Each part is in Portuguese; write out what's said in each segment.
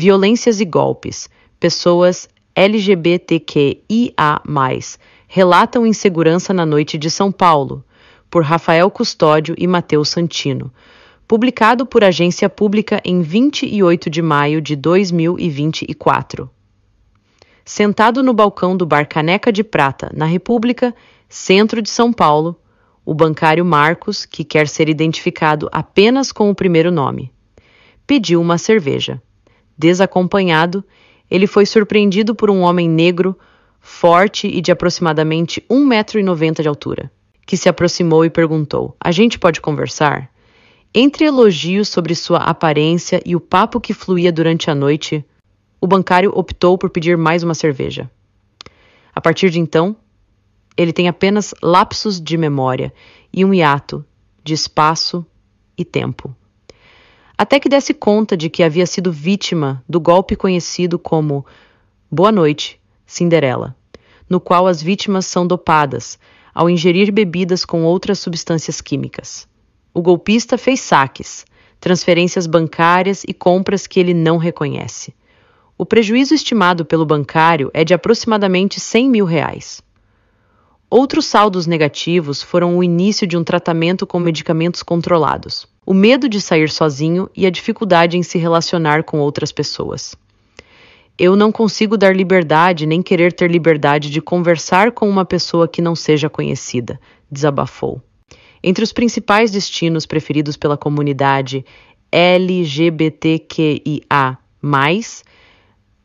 Violências e golpes. Pessoas LGBTQIA+, relatam insegurança na noite de São Paulo, por Rafael Custódio e Matheus Santino. Publicado por Agência Pública em 28 de maio de 2024. Sentado no balcão do bar Caneca de Prata, na República, centro de São Paulo, o bancário Marcos, que quer ser identificado apenas com o primeiro nome, pediu uma cerveja. Desacompanhado, ele foi surpreendido por um homem negro, forte e de aproximadamente 1,90 m de altura, que se aproximou e perguntou: "A gente pode conversar?" Entre elogios sobre sua aparência e o papo que fluía durante a noite, o bancário optou por pedir mais uma cerveja. A partir de então, ele tem apenas lapsos de memória e um hiato de espaço e tempo. Até que desse conta de que havia sido vítima do golpe conhecido como Boa Noite, Cinderela, no qual as vítimas são dopadas ao ingerir bebidas com outras substâncias químicas. O golpista fez saques, transferências bancárias e compras que ele não reconhece. O prejuízo estimado pelo bancário é de aproximadamente R$100 mil. Outros saldos negativos foram o início de um tratamento com medicamentos controlados, o medo de sair sozinho e a dificuldade em se relacionar com outras pessoas. Eu não consigo dar liberdade nem querer ter liberdade de conversar com uma pessoa que não seja conhecida, desabafou. Entre os principais destinos preferidos pela comunidade LGBTQIA+,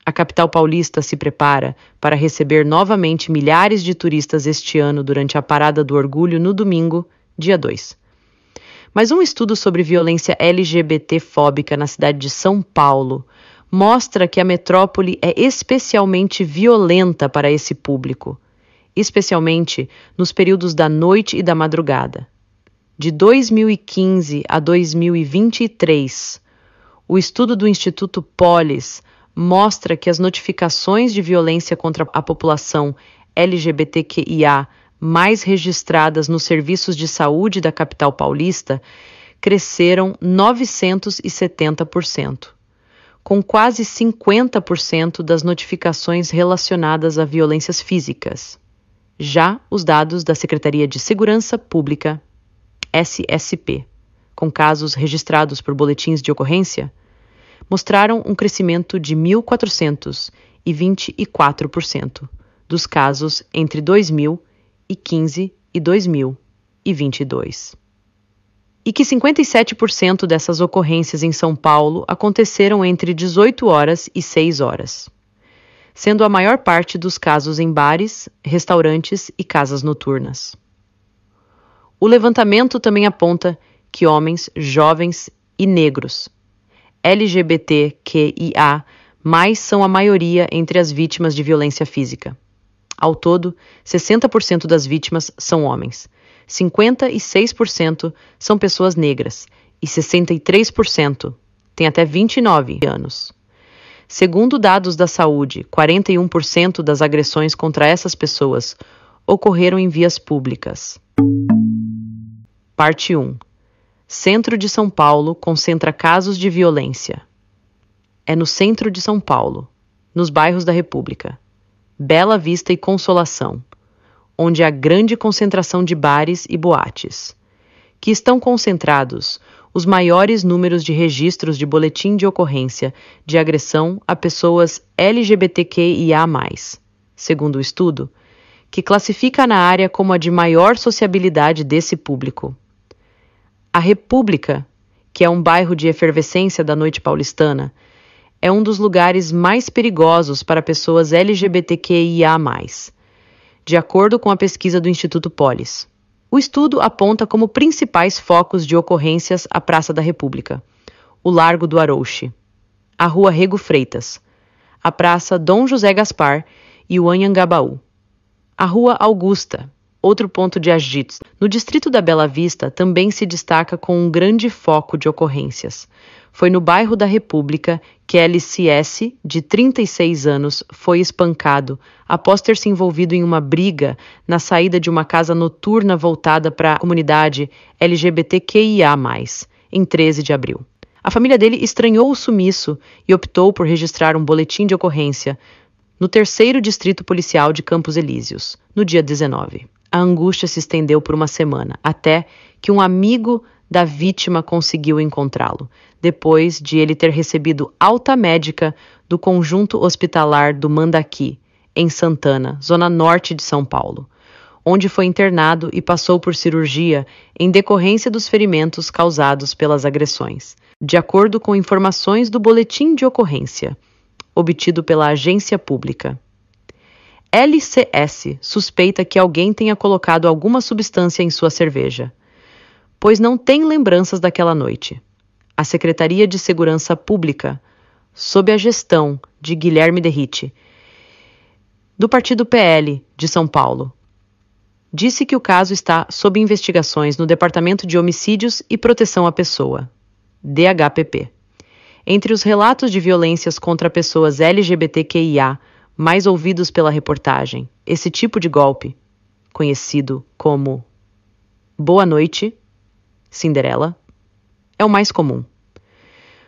a capital paulista se prepara para receber novamente milhares de turistas este ano durante a Parada do Orgulho no domingo, dia 2. Mas um estudo sobre violência LGBT-fóbica na cidade de São Paulo mostra que a metrópole é especialmente violenta para esse público, especialmente nos períodos da noite e da madrugada. De 2015 a 2023, o estudo do Instituto Polis mostra que as notificações de violência contra a população LGBTQIA mais registradas nos serviços de saúde da capital paulista cresceram 970%, com quase 50% das notificações relacionadas a violências físicas. Já os dados da Secretaria de Segurança Pública, SSP, com casos registrados por boletins de ocorrência, mostraram um crescimento de 1.424% dos casos entre 2015 e 2022. E que 57% dessas ocorrências em São Paulo aconteceram entre 18 horas e 6 horas, sendo a maior parte dos casos em bares, restaurantes e casas noturnas. O levantamento também aponta que homens, jovens e negros LGBTQIA+, são a maioria entre as vítimas de violência física. Ao todo, 60% das vítimas são homens, 56% são pessoas negras e 63% têm até 29 anos. Segundo dados da saúde, 41% das agressões contra essas pessoas ocorreram em vias públicas. Parte 1. Centro de São Paulo concentra casos de violência. É no centro de São Paulo, nos bairros da República, Bela Vista e Consolação, onde há grande concentração de bares e boates, que estão concentrados os maiores números de registros de boletim de ocorrência de agressão a pessoas LGBTQIA+, segundo o estudo, que classifica na área como a de maior sociabilidade desse público. A República, que é um bairro de efervescência da noite paulistana, é um dos lugares mais perigosos para pessoas LGBTQIA+, de acordo com a pesquisa do Instituto Polis. O estudo aponta como principais focos de ocorrências a Praça da República, o Largo do Arouche, a Rua Rego Freitas, a Praça Dom José Gaspar e o Anhangabaú, a Rua Augusta, outro ponto de agito. No distrito da Bela Vista também se destaca com um grande foco de ocorrências. Foi no bairro da República que LCS, de 36 anos, foi espancado após ter se envolvido em uma briga na saída de uma casa noturna voltada para a comunidade LGBTQIA+, em 13 de abril. A família dele estranhou o sumiço e optou por registrar um boletim de ocorrência no 3º Distrito Policial de Campos Elíseos, no dia 19. A angústia se estendeu por uma semana, até que um amigo da vítima conseguiu encontrá-lo, depois de ele ter recebido alta médica do Conjunto Hospitalar do Mandaqui, em Santana, zona norte de São Paulo, onde foi internado e passou por cirurgia em decorrência dos ferimentos causados pelas agressões, de acordo com informações do boletim de ocorrência, obtido pela agência pública. LCS suspeita que alguém tenha colocado alguma substância em sua cerveja, pois não tem lembranças daquela noite. A Secretaria de Segurança Pública, sob a gestão de Guilherme Derrite, do Partido PL de São Paulo, disse que o caso está sob investigações no Departamento de Homicídios e Proteção à Pessoa, DHPP. Entre os relatos de violências contra pessoas LGBTQIA, mais ouvidos pela reportagem, esse tipo de golpe, conhecido como Boa Noite, Cinderela, é o mais comum.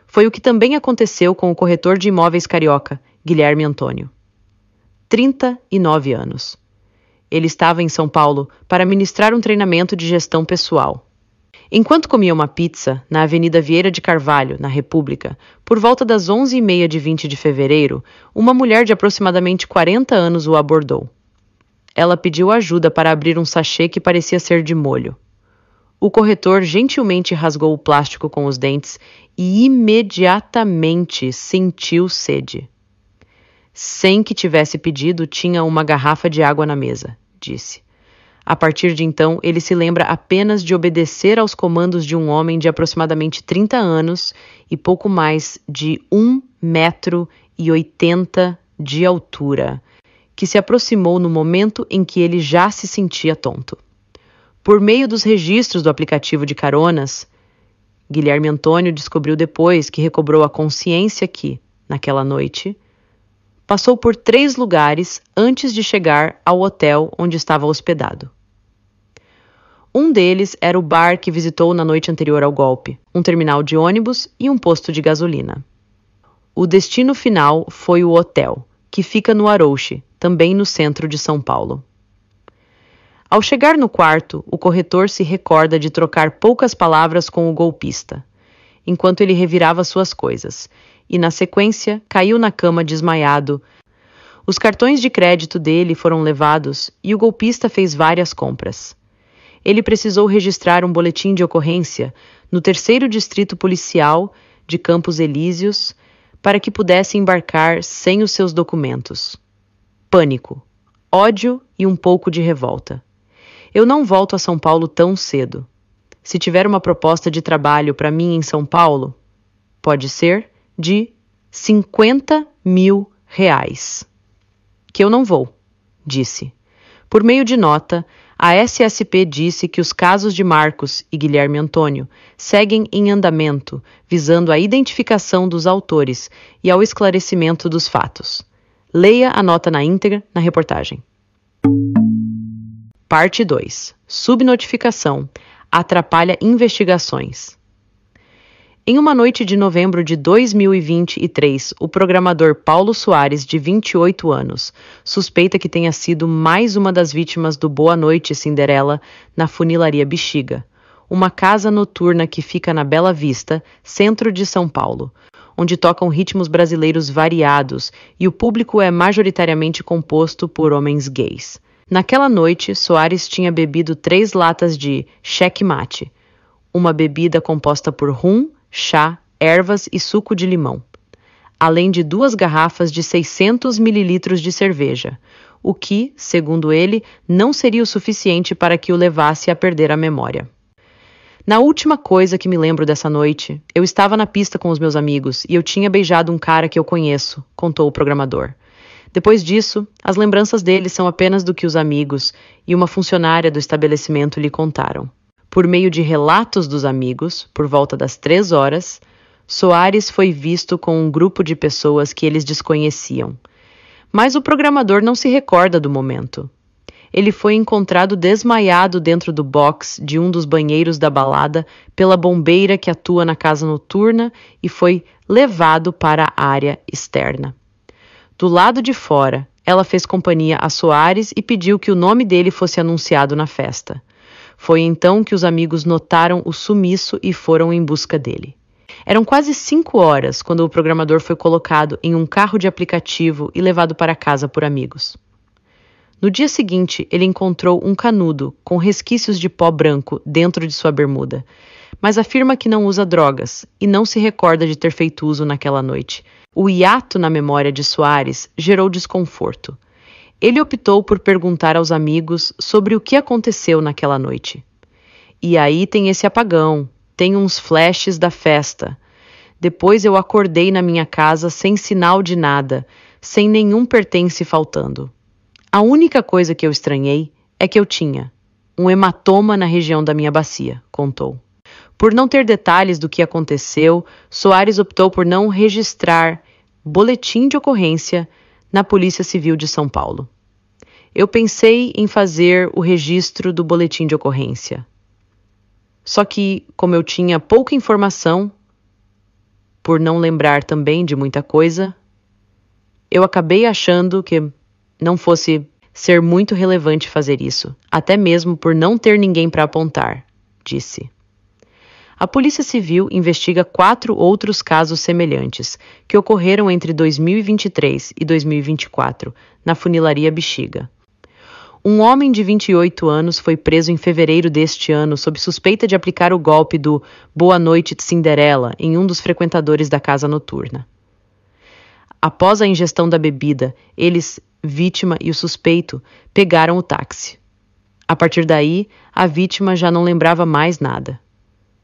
Foi o que também aconteceu com o corretor de imóveis carioca, Guilherme Antônio. 39 anos. Ele estava em São Paulo para ministrar um treinamento de gestão pessoal. Enquanto comia uma pizza na Avenida Vieira de Carvalho, na República, por volta das 11h30 de 20 de fevereiro, uma mulher de aproximadamente 40 anos o abordou. Ela pediu ajuda para abrir um sachê que parecia ser de molho. O corretor gentilmente rasgou o plástico com os dentes e imediatamente sentiu sede. Sem que tivesse pedido, tinha uma garrafa de água na mesa, disse. A partir de então, ele se lembra apenas de obedecer aos comandos de um homem de aproximadamente 30 anos e pouco mais de 1,80 m de altura, que se aproximou no momento em que ele já se sentia tonto. Por meio dos registros do aplicativo de caronas, Guilherme Antônio descobriu depois que recobrou a consciência que, naquela noite, passou por 3 lugares antes de chegar ao hotel onde estava hospedado. Um deles era o bar que visitou na noite anterior ao golpe, um terminal de ônibus e um posto de gasolina. O destino final foi o hotel, que fica no Arouche, também no centro de São Paulo. Ao chegar no quarto, o corretor se recorda de trocar poucas palavras com o golpista, enquanto ele revirava suas coisas, e, na sequência, caiu na cama desmaiado. Os cartões de crédito dele foram levados e o golpista fez várias compras. Ele precisou registrar um boletim de ocorrência no 3º Distrito Policial de Campos Elíseos para que pudesse embarcar sem os seus documentos. Pânico, ódio e um pouco de revolta. Eu não volto a São Paulo tão cedo. Se tiver uma proposta de trabalho para mim em São Paulo, pode ser de R$50 mil. Que eu não vou, disse. Por meio de nota, a SSP disse que os casos de Marcos e Guilherme Antônio seguem em andamento, visando a identificação dos autores e ao esclarecimento dos fatos. Leia a nota na íntegra na reportagem. Parte 2. Subnotificação atrapalha investigações. Em uma noite de novembro de 2023, o programador Paulo Soares, de 28 anos, suspeita que tenha sido mais uma das vítimas do Boa Noite, Cinderela, na Funilaria Bexiga, uma casa noturna que fica na Bela Vista, centro de São Paulo, onde tocam ritmos brasileiros variados e o público é majoritariamente composto por homens gays. Naquela noite, Soares tinha bebido 3 latas de checkmate, uma bebida composta por rum, chá, ervas e suco de limão, além de 2 garrafas de 600 mililitros de cerveja, o que, segundo ele, não seria o suficiente para que o levasse a perder a memória. Na última coisa que me lembro dessa noite, eu estava na pista com os meus amigos e eu tinha beijado um cara que eu conheço, contou o programador. Depois disso, as lembranças dele são apenas do que os amigos e uma funcionária do estabelecimento lhe contaram. Por meio de relatos dos amigos, por volta das 3 horas, Soares foi visto com um grupo de pessoas que eles desconheciam. Mas o programador não se recorda do momento. ele foi encontrado desmaiado dentro do box de um dos banheiros da balada pela bombeira que atua na casa noturna e foi levado para a área externa. Do lado de fora, ela fez companhia a Soares e pediu que o nome dele fosse anunciado na festa. Foi então que os amigos notaram o sumiço e foram em busca dele. Eram quase 5 horas quando o programador foi colocado em um carro de aplicativo e levado para casa por amigos. No dia seguinte, ele encontrou um canudo com resquícios de pó branco dentro de sua bermuda, mas afirma que não usa drogas e não se recorda de ter feito uso naquela noite. O hiato na memória de Soares gerou desconforto. Ele optou por perguntar aos amigos sobre o que aconteceu naquela noite. E aí tem esse apagão, tem uns flashes da festa. Depois eu acordei na minha casa sem sinal de nada, sem nenhum pertence faltando. A única coisa que eu estranhei é que eu tinha um hematoma na região da minha bacia, contou. Por não ter detalhes do que aconteceu, Soares optou por não registrar boletim de ocorrência na Polícia Civil de São Paulo. Eu pensei em fazer o registro do boletim de ocorrência. Só que, como eu tinha pouca informação, por não lembrar também de muita coisa, eu acabei achando que não fosse ser muito relevante fazer isso, até mesmo por não ter ninguém para apontar, disse. A Polícia Civil investiga 4 outros casos semelhantes que ocorreram entre 2023 e 2024 na funilaria Bexiga. Um homem de 28 anos foi preso em fevereiro deste ano sob suspeita de aplicar o golpe do Boa Noite Cinderela em um dos frequentadores da casa noturna. Após a ingestão da bebida, eles, vítima e o suspeito, pegaram o táxi. A partir daí, a vítima já não lembrava mais nada.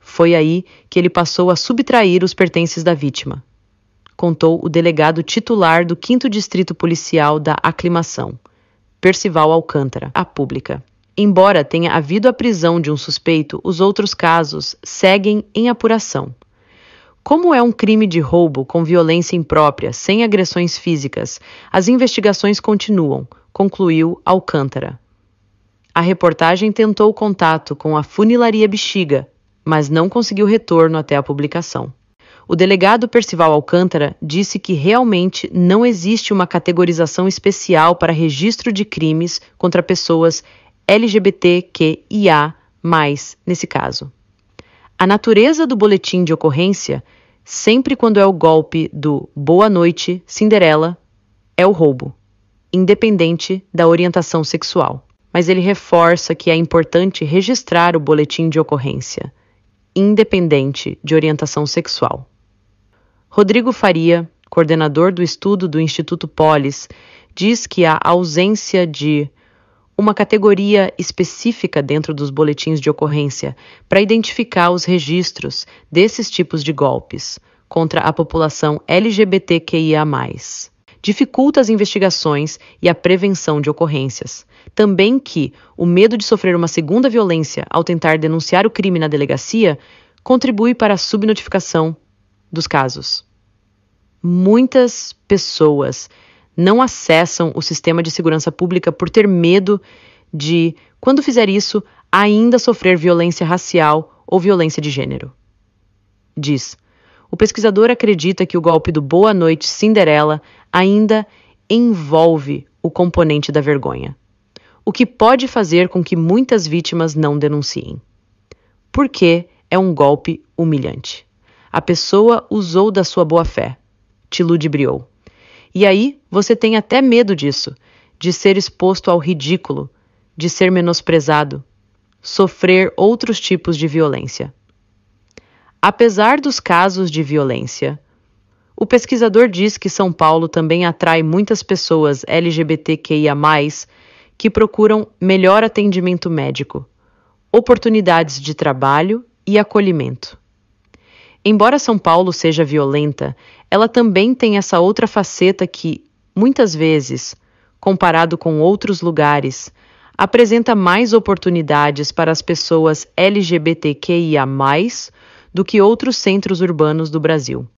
Foi aí que ele passou a subtrair os pertences da vítima, contou o delegado titular do 5º Distrito Policial da Aclimação, Percival Alcântara, à pública. Embora tenha havido a prisão de um suspeito, os outros casos seguem em apuração. Como é um crime de roubo com violência imprópria, sem agressões físicas, as investigações continuam, concluiu Alcântara. A reportagem tentou contato com a funilaria Bexiga, mas não conseguiu retorno até a publicação. O delegado Percival Alcântara disse que realmente não existe uma categorização especial para registro de crimes contra pessoas LGBTQIA+, nesse caso. A natureza do boletim de ocorrência, sempre quando é o golpe do Boa Noite Cinderela, é o roubo, independente da orientação sexual. Mas ele reforça que é importante registrar o boletim de ocorrência, independente de orientação sexual. Rodrigo Faria, coordenador do estudo do Instituto Polis, diz que a ausência de uma categoria específica dentro dos boletins de ocorrência para identificar os registros desses tipos de golpes contra a população LGBTQIA+, dificulta as investigações e a prevenção de ocorrências. Também que o medo de sofrer uma segunda violência ao tentar denunciar o crime na delegacia contribui para a subnotificação dos casos. Muitas pessoas não acessam o sistema de segurança pública por ter medo de, quando fizer isso, ainda sofrer violência racial ou violência de gênero. Diz, o pesquisador acredita que o golpe do Boa Noite Cinderela ainda envolve o componente da vergonha, o que pode fazer com que muitas vítimas não denunciem. Porque é um golpe humilhante. A pessoa usou da sua boa-fé, te ludibriou. E aí você tem até medo disso, de ser exposto ao ridículo, de ser menosprezado, sofrer outros tipos de violência. Apesar dos casos de violência, o pesquisador diz que São Paulo também atrai muitas pessoas LGBTQIA+, que procuram melhor atendimento médico, oportunidades de trabalho e acolhimento. Embora São Paulo seja violenta, ela também tem essa outra faceta que, muitas vezes, comparado com outros lugares, apresenta mais oportunidades para as pessoas LGBTQIA+, do que outros centros urbanos do Brasil.